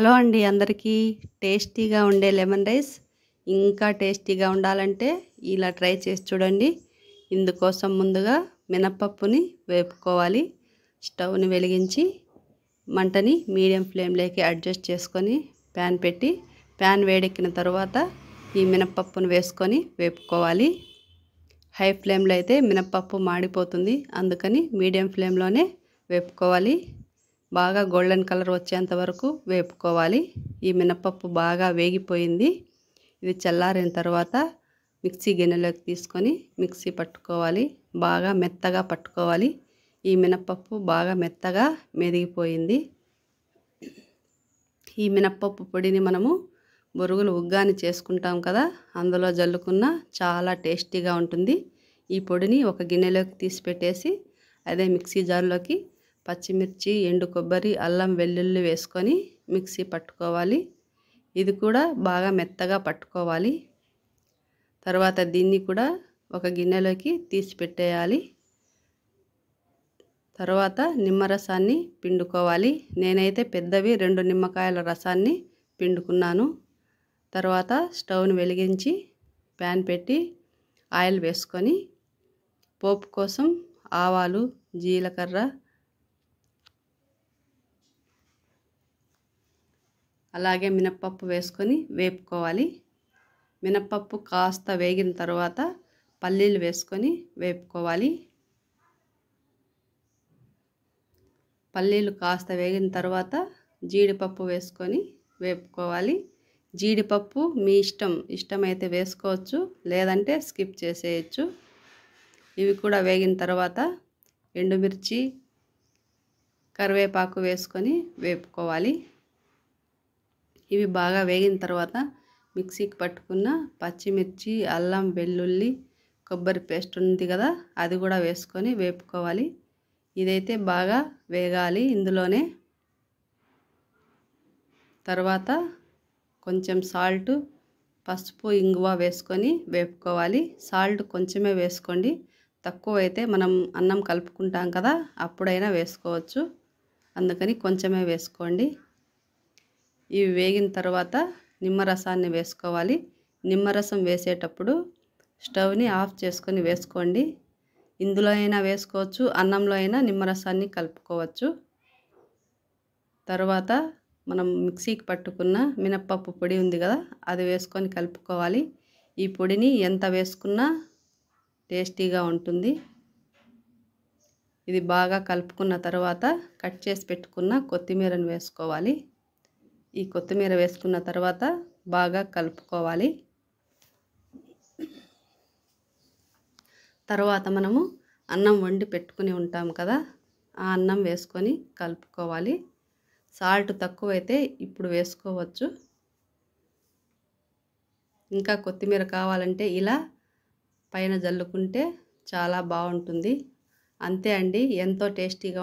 Hello అండి అందరికీ. టేస్టీగా ఉండే లెమన్ రైస్ ఇంకా టేస్టీగా ఉండాలంటే ఇలా ట్రై చేసి చూడండి. ఇందుకోసం ముందుగా మినపప్పుని వేపుకోవాలి. స్టవ్ని వెలిగించి మంటని మీడియం ఫ్లేమ్లోకి అడ్జస్ట్ చేసుకొని ప్యాన్ పెట్టి ప్యాన్ వేడెక్కిన తర్వాత ఈ మినపప్పును వేసుకొని వేపుకోవాలి. హై ఫ్లేమ్లో అయితే మినపప్పు మాడిపోతుంది, అందుకని మీడియం ఫ్లేమ్లోనే వేపుకోవాలి. బాగా గోల్డెన్ కలర్ వచ్చేంత వరకు వేపుకోవాలి. ఈ మినపప్పు బాగా వేగిపోయింది. ఇది చల్లారిన తర్వాత మిక్సీ గిన్నెలోకి తీసుకొని మిక్సీ పట్టుకోవాలి. బాగా మెత్తగా పట్టుకోవాలి. ఈ మినపప్పు బాగా మెత్తగా మెదిగిపోయింది. ఈ మినపప్పు పొడిని మనము బొరుగులు ఉగ్గాని చేసుకుంటాం కదా, అందులో జల్లుకున్న చాలా టేస్టీగా ఉంటుంది. ఈ పొడిని ఒక గిన్నెలోకి తీసి పెట్టేసి అదే మిక్సీ జార్లోకి పచ్చిమిర్చి, ఎండు కొబ్బరి, అల్లం వెల్లుల్లి వేసుకొని మిక్సీ పట్టుకోవాలి. ఇది కూడా బాగా మెత్తగా పట్టుకోవాలి. తర్వాత దీన్ని కూడా ఒక గిన్నెలోకి తీసి పెట్టేయాలి. తర్వాత నిమ్మరసాన్ని పిండుకోవాలి. నేనైతే పెద్దవి 2 నిమ్మకాయల రసాన్ని పిండుకున్నాను. తర్వాత స్టవ్ని వెలిగించి ప్యాన్ పెట్టి ఆయిల్ వేసుకొని పోపు కోసం ఆవాలు, జీలకర్ర, అలాగే మినప్పప్పు వేసుకొని వేపుకోవాలి. మినప్పప్పు కాస్త వేగిన తర్వాత పల్లీలు వేసుకొని వేపుకోవాలి. పల్లీలు కాస్త వేగిన తర్వాత జీడిపప్పు వేసుకొని వేపుకోవాలి. జీడిపప్పు మీ ఇష్టమైతే వేసుకోవచ్చు, లేదంటే స్కిప్ చేసేయచ్చు. ఇవి కూడా వేగిన తర్వాత ఎండుమిర్చి, కరివేపాకు వేసుకొని వేపుకోవాలి. ఇవి బాగా వేగిన తర్వాత మిక్సీకి పట్టుకున్న పచ్చిమిర్చి, అల్లం వెల్లుల్లి, కొబ్బరి పేస్ట్ ఉంది కదా, అది కూడా వేసుకొని వేపుకోవాలి. ఇదైతే బాగా వేగాలి ఇందులోనే. తర్వాత కొంచెం సాల్ట్, పసుపు, ఇంగువ వేసుకొని వేపుకోవాలి. సాల్ట్ కొంచెమే వేసుకోండి, తక్కువ అయితే మనం అన్నం కలుపుకుంటాం కదా, అప్పుడైనా వేసుకోవచ్చు, అందుకని కొంచెమే వేసుకోండి. ఇవి వేగిన తర్వాత నిమ్మరసాన్ని వేసుకోవాలి. నిమ్మరసం వేసేటప్పుడు స్టవ్ని ఆఫ్ చేసుకొని వేసుకోండి. ఇందులో అయినా వేసుకోవచ్చు, అన్నంలో అయినా నిమ్మరసాన్ని కలుపుకోవచ్చు. తర్వాత మనం మిక్సీకి పట్టుకున్న మినప్పప్పు పొడి ఉంది కదా, అది వేసుకొని కలుపుకోవాలి. ఈ పొడిని ఎంత వేసుకున్నా టేస్టీగా ఉంటుంది. ఇది బాగా కలుపుకున్న తర్వాత కట్ చేసి పెట్టుకున్న కొత్తిమీరను వేసుకోవాలి. ఈ కొత్తిమీర వేసుకున్న తర్వాత బాగా కలుపుకోవాలి. తర్వాత మనము అన్నం వండి పెట్టుకుని ఉంటాం కదా, ఆ అన్నం వేసుకొని కలుపుకోవాలి. సాల్ట్ తక్కువైతే ఇప్పుడు వేసుకోవచ్చు. ఇంకా కొత్తిమీర కావాలంటే ఇలా పైన జల్లుకుంటే చాలా బాగుంటుంది. అంతే అండి, ఎంతో టేస్టీగా